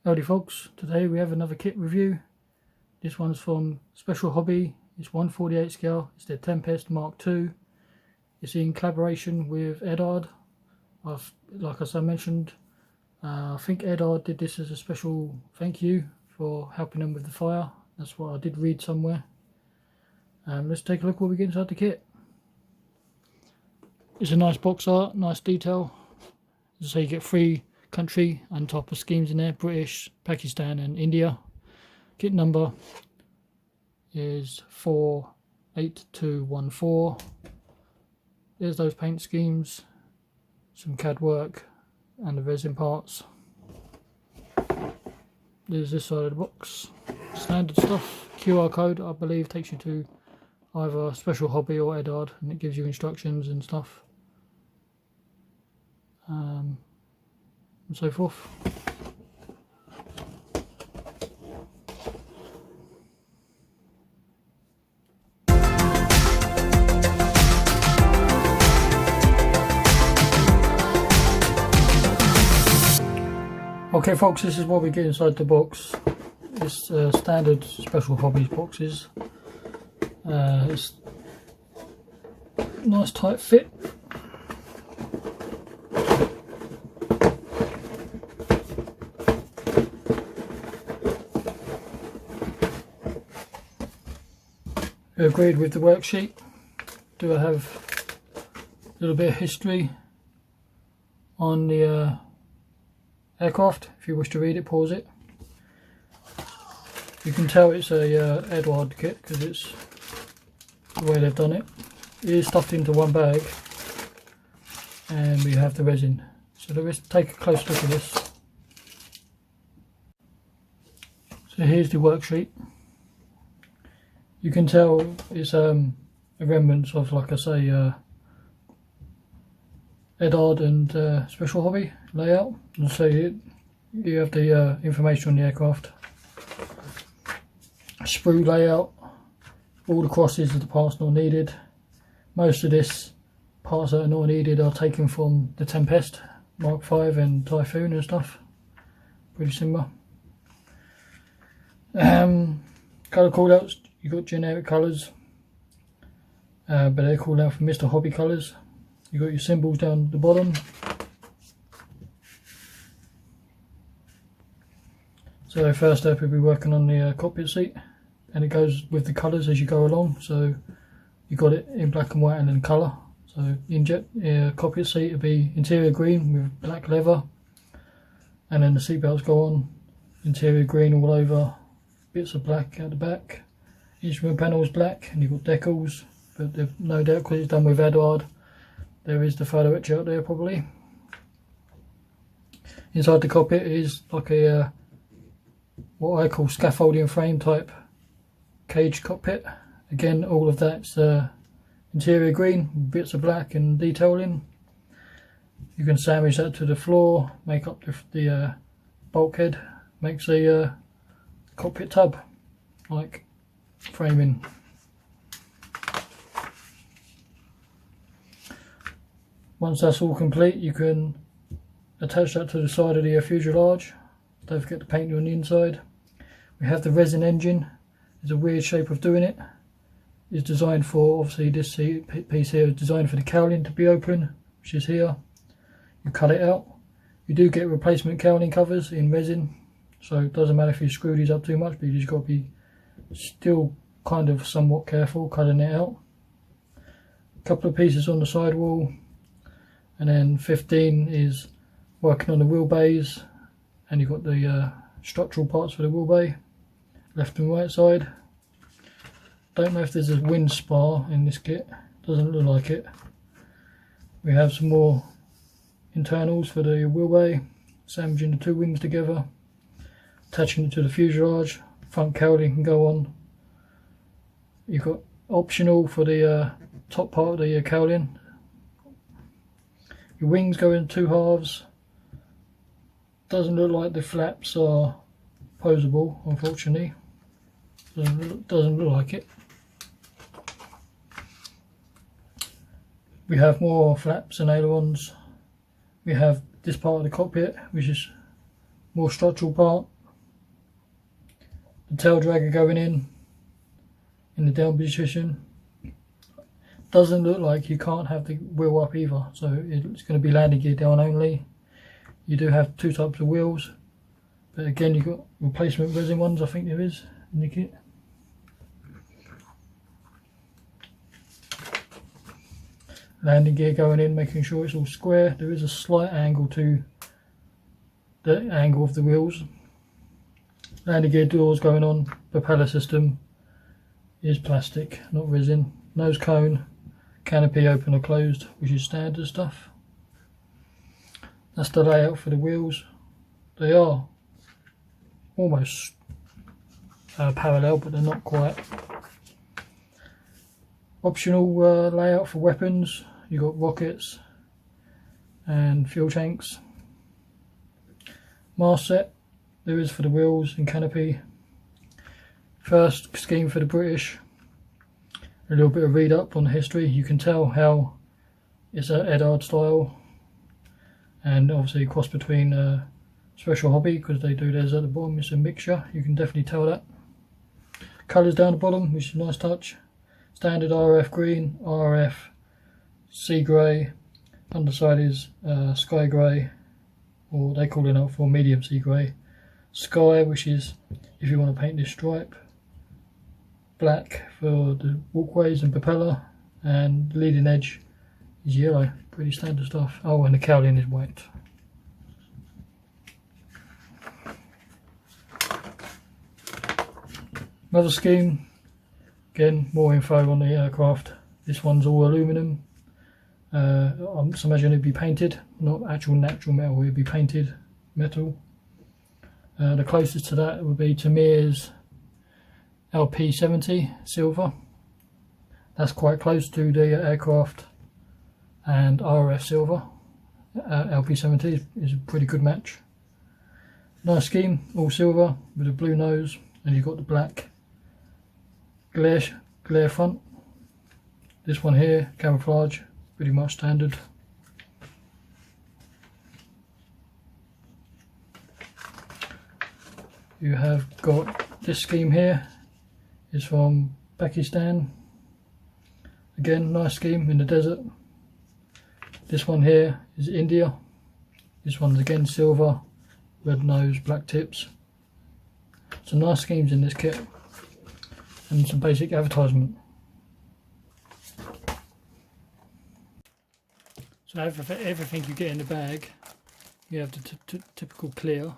Howdy folks, today we have another kit review. This one's from Special Hobby. It's 1/48 scale. It's the Tempest Mk.II. It's in collaboration with Eduard. Like I mentioned, I think Eduard did this as a special thank you for helping them with the fire. That's what I did read somewhere. Let's take a look what we get inside the kit. It's a nice box art, nice detail. So you get 3 country and type of schemes in there: British, Pakistan and India. Kit number is 48214. There's those paint schemes, some CAD work and the resin parts. There's this side of the box, standard stuff. QR code I believe takes you to either Special Hobby or Eduard, and it gives you instructions and stuff and so forth. Okay folks, this is what we get inside the box. It's standard Special Hobbies boxes. It's nice tight fit. Agreed with the worksheet. Do I have a little bit of history on the aircraft? If you wish to read it, pause it. You can tell it's a Eduard kit because it's the way they've done it. It is stuffed into one bag, and we have the resin. So let's take a close look at this. So here's the worksheet. You can tell it's a remnants of, like I say, Eduard and Special Hobby layout. And so you have the information on the aircraft, sprue layout, all the crosses of the parts not needed. Most of this parts that are not needed are taken from the Tempest Mk.II and Typhoon and stuff. Pretty similar. Colour callouts. You've got generic colours, but they're called out for Mr. Hobby colours. You've got your symbols down the bottom. So first up we'll be working on the cockpit seat, and it goes with the colours as you go along. So you've got it in black and white and in colour. So in cockpit seat will be interior green with black leather, and then the seat belts go on, interior green all over, bits of black at the back. Instrument panel is black, and you've got decals, but no doubt because it's done with Eduard, there is the photo etch out there probably. Inside the cockpit is like a what I call scaffolding frame type cage cockpit. Again, all of that's interior green, bits of black and detailing. You can sandwich that to the floor, make up the bulkhead, makes a cockpit tub like framing. Once that's all complete, you can attach that to the side of the fuselage. Don't forget to paint it on the inside. We have the resin engine. It's a weird shape of doing it. It's designed for, obviously this piece here is designed for the cowling to be open, which is here. You cut it out. You do get replacement cowling covers in resin, so it doesn't matter if you screw these up too much, but you just got to be still kind of somewhat careful cutting it out. A couple of pieces on the sidewall, and then 15 is working on the wheel bays, and you've got the structural parts for the wheel bay, left and right side. Don't know if there's a wind spar in this kit, doesn't look like it. We have some more internals for the wheel bay, sandwiching the 2 wings together, attaching it to the fuselage. Front cowling can go on. You've got optional for the top part of the cowling. Your wings go in 2 halves. Doesn't look like the flaps are posable, unfortunately. Doesn't look like it. We have more flaps and ailerons. We have this part of the cockpit, which is more structural part. The tail dragger going in the down position. Doesn't look like you can't have the wheel up either, so it's going to be landing gear down only. You do have two types of wheels, but again you've got replacement resin ones, I think there is in the kit. Landing gear going in, making sure it's all square. There is a slight angle to the angle of the wheels. Landing gear doors going on. Propeller system is plastic, not resin. Nose cone, canopy open or closed, which is standard stuff. That's the layout for the wheels. They are almost parallel, but they're not quite. Optional layout for weapons. You've got rockets and fuel tanks. Mast set there is for the wheels and canopy. First scheme for the British. A little bit of read up on the history. You can tell how it's an Eduard style, and obviously a cross between Special Hobby, because they do theirs at the bottom. It's a mixture, you can definitely tell that. Colours down the bottom, which is a nice touch. Standard RF green, RF sea grey, underside is sky grey, or they call it out for medium sea grey. Sky, which is if you want to paint this stripe. Black for the walkways and propeller, and leading edge is yellow. Pretty standard stuff. Oh, and the cowling is white. Another scheme. Again, more info on the aircraft. This one's all aluminium. I'm just imagining it'd be painted, not actual natural metal, it'd be painted metal. The closest to that would be Tamir's LP70 silver. That's quite close to the aircraft and RF silver. LP70 is a pretty good match. Nice scheme, all silver with a blue nose, and you've got the black glare front. This one here, camouflage, pretty much standard. You have got this scheme here, is from Pakistan. Again, nice scheme in the desert. This one here is India. This one's again silver, red nose, black tips. Some nice schemes in this kit, and some basic advertisement. So everything you get in the bag, you have the typical clear.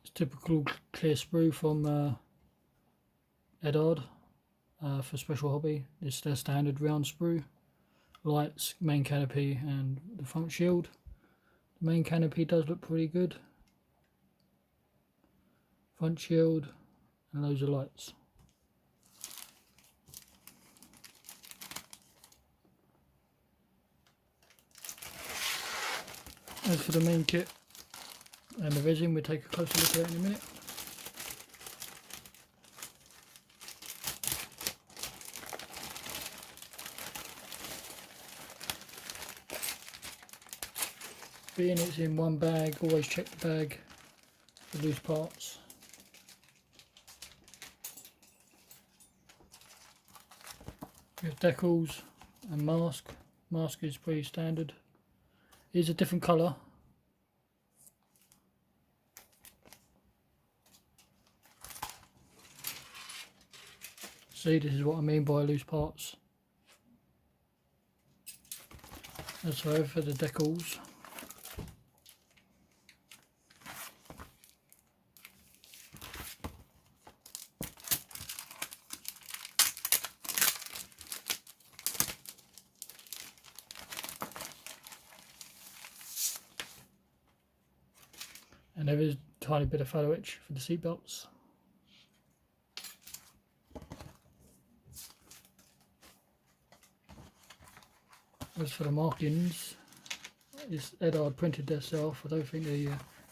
It's typical clear sprue from Eduard for Special Hobby. It's their standard round sprue. Lights, main canopy and the front shield. The main canopy does look pretty good. Front shield and loads of lights. As for the main kit and the resin, we'll take a closer look at it in a minute. Being it's in one bag, always check the bag for loose parts. We have decals and mask. Mask is pretty standard. It is a different colour. See, this is what I mean by loose parts. As for the decals, and there is a tiny bit of photo etch for the seat belts. As for the markings, it's Eduard printed themselves. I don't think they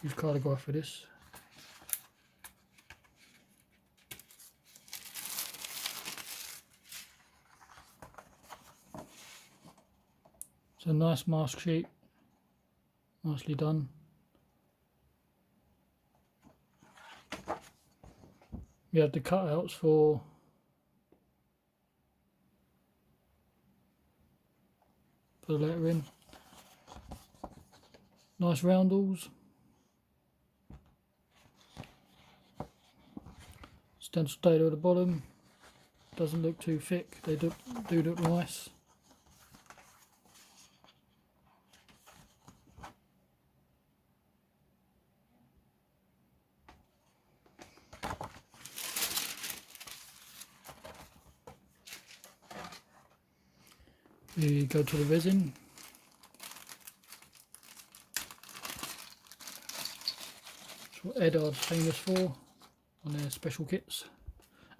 use cartograph for this. It's a nice mask sheet, nicely done. You have the cutouts for the lettering. Nice roundels. Stencil data at the bottom. Doesn't look too thick. They do look nice. We go to the resin. That's what Eduard's famous for on their special kits,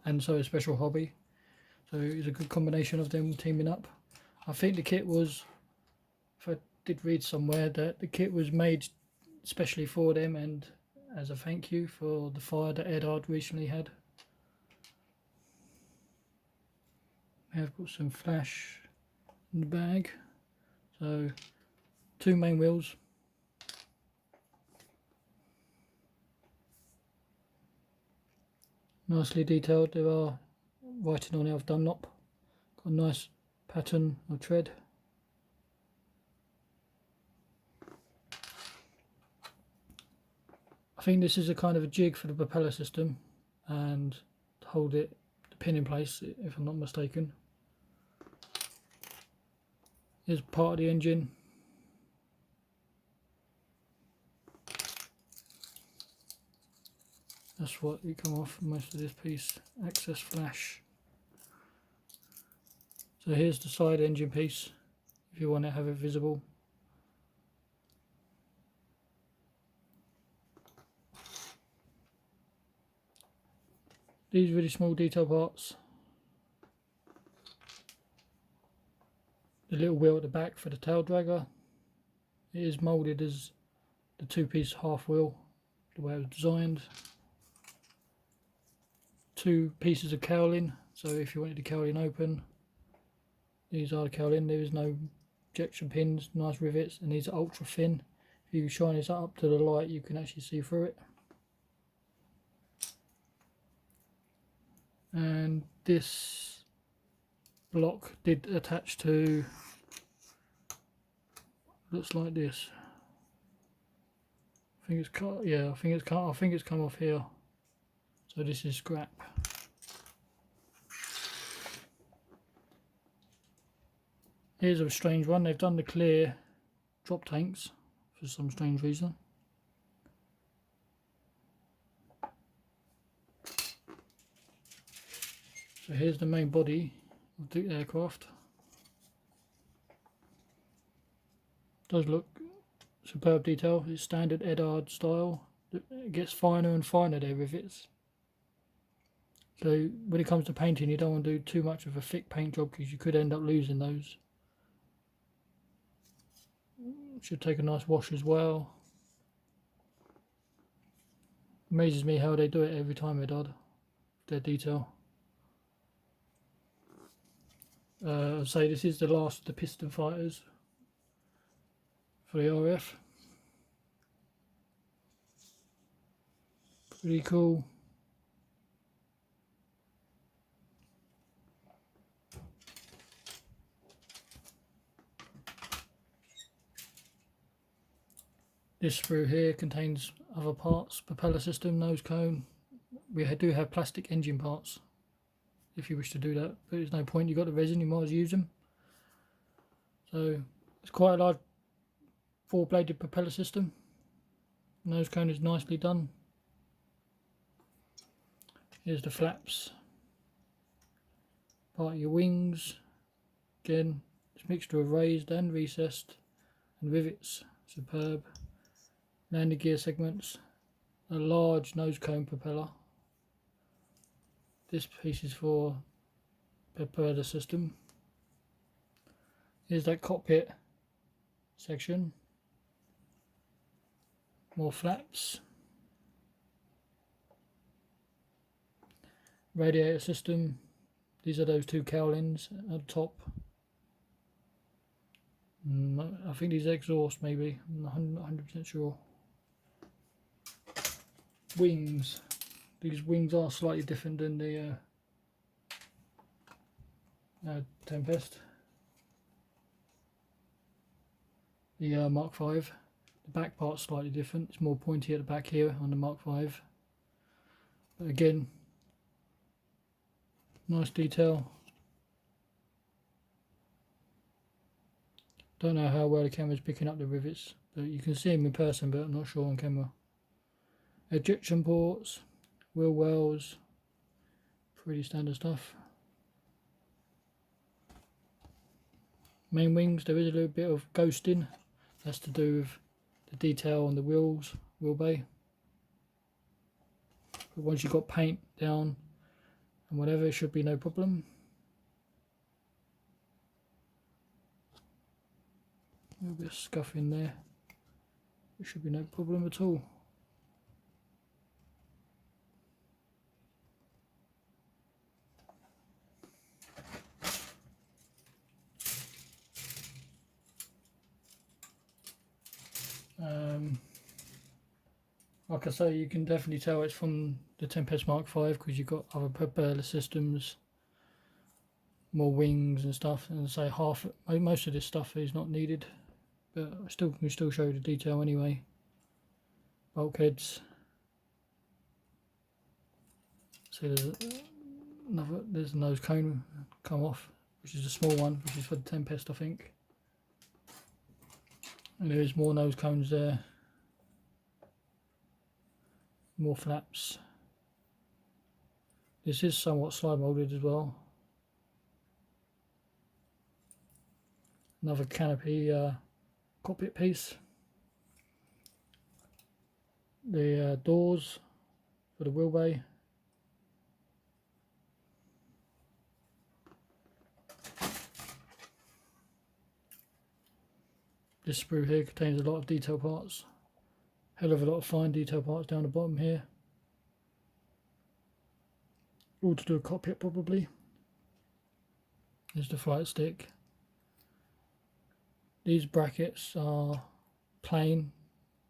and so a special hobby. So it's a good combination of them teaming up. I think the kit was, if I did read somewhere, that the kit was made specially for them and as a thank you for the fire that Eduard recently had. I've got some flash in the bag. So 2 main wheels. Nicely detailed. There are writing on it of Dunlop. Got a nice pattern of tread. I think this is a kind of a jig for the propeller system and to hold it, the pin in place, if I'm not mistaken. Here's part of the engine. That's what you come off most of this piece, excess flash. So here's the side engine piece, if you want to have it visible. These really small detail parts. The little wheel at the back for the tail dragger. It is moulded as the 2-piece half wheel, the way it was designed. 2 pieces of cowling, so if you wanted the cowling open, these are the cowling. There is no ejection pins, nice rivets, and these are ultra thin. If you shine this up to the light, you can actually see through it. And this block did attach to, looks like this. I think it's cut. Yeah, I think it's come off here. So this is scrap. Here's a strange one. They've done the clear drop tanks for some strange reason. So here's the main body of the aircraft. Does look superb detail. It's standard Eduard style. It gets finer and finer, their rivets. So when it comes to painting, you don't want to do too much of a thick paint job because you could end up losing those. Should take a nice wash as well. Amazes me how they do it every time, Eduard. Their detail. I'd say this is the last of the piston fighters for the RF. Pretty cool. This sprue here contains other parts, propeller system, nose cone. We do have plastic engine parts if you wish to do that, but there's no point. You've got the resin, you might as well use them. So it's quite a large 4-bladed propeller system. Nose cone is nicely done. Here's the flaps. Part of your wings. Again, it's a mixture of raised and recessed, and rivets, superb. Landing gear segments, a large nose cone propeller. This piece is for propeller system. Here's that cockpit section. More flaps. Radiator system. These are those 2 cowlings at the top. I think these exhaust maybe, I'm not 100% sure. Wings. These wings are slightly different than the Tempest. The Mark V. The back part's slightly different. It's more pointy at the back here on the Mark V. But again, nice detail. Don't know how well the camera's picking up the rivets, but you can see them in person, but I'm not sure on camera. Ejection ports, wheel wells, pretty standard stuff. Main wings, there is a little bit of ghosting. That's to do with the detail on the wheels, wheel bay. But once you've got paint down and whatever, it should be no problem. A little bit of scuff in there. It should be no problem at all. Like I say, you can definitely tell it's from the Tempest Mark V because you've got other propeller systems, more wings and stuff, and say most of this stuff is not needed, but I can still show you the detail anyway. Bulkheads. See, there's a nose cone come off, which is a small one, which is for the Tempest, I think. And there is more nose cones there. More flaps. This is somewhat slide molded as well. Another canopy cockpit piece. The doors for the wheel bay. This sprue here contains a lot of detail parts. Hell of a lot of fine detail parts down the bottom here. All to do a cockpit probably. There's the flight stick. These brackets are plain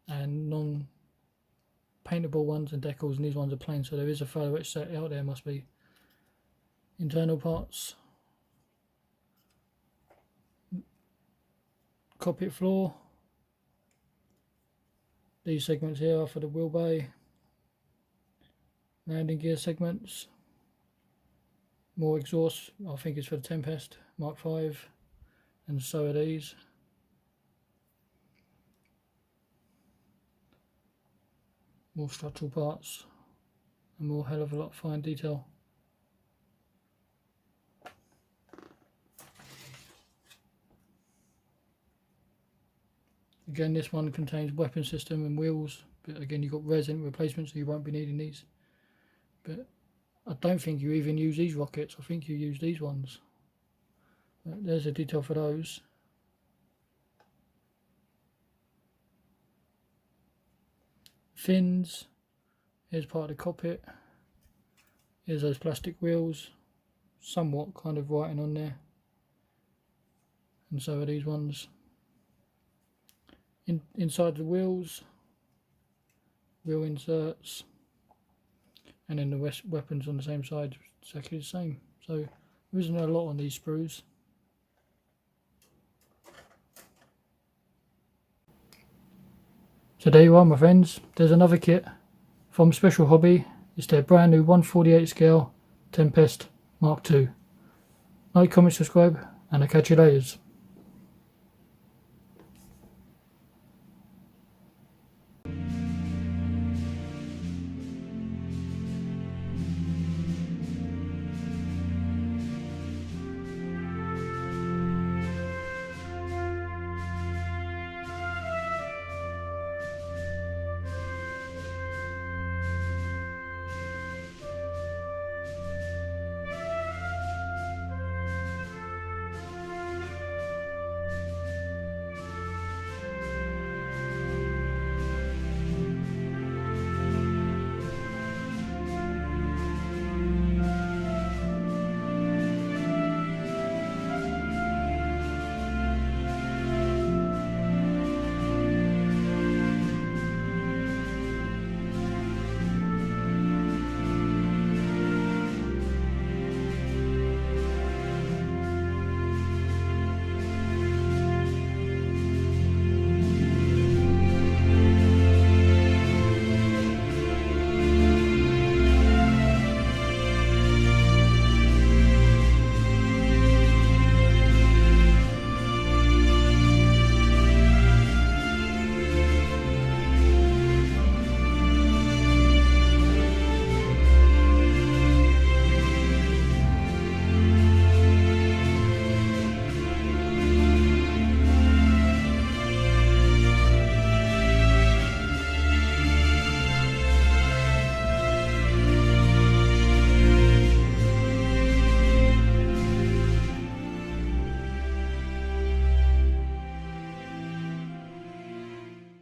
and non-paintable ones and decals, and these ones are plain, so there is a photo etch set out there, must be. Internal parts. Cockpit floor. These segments here are for the wheel bay. Landing gear segments. More exhaust, I think it's for the Tempest Mark V, and so are these. More structural parts and more hell of a lot of fine detail. Again, this one contains weapon system and wheels, but again you've got resin replacement, so you won't be needing these. But I don't think you even use these rockets, I think you use these ones. But there's a detail for those. Fins, here's part of the cockpit. Here's those plastic wheels, somewhat kind of writing on there. And so are these ones. Inside the wheels, wheel inserts, and then the weapons on the same side, exactly the same. So there isn't a lot on these sprues. So there you are, my friends. There's another kit from Special Hobby. It's their brand new 1/48 scale Tempest Mark II. Like, comment, subscribe, and I'll catch you later.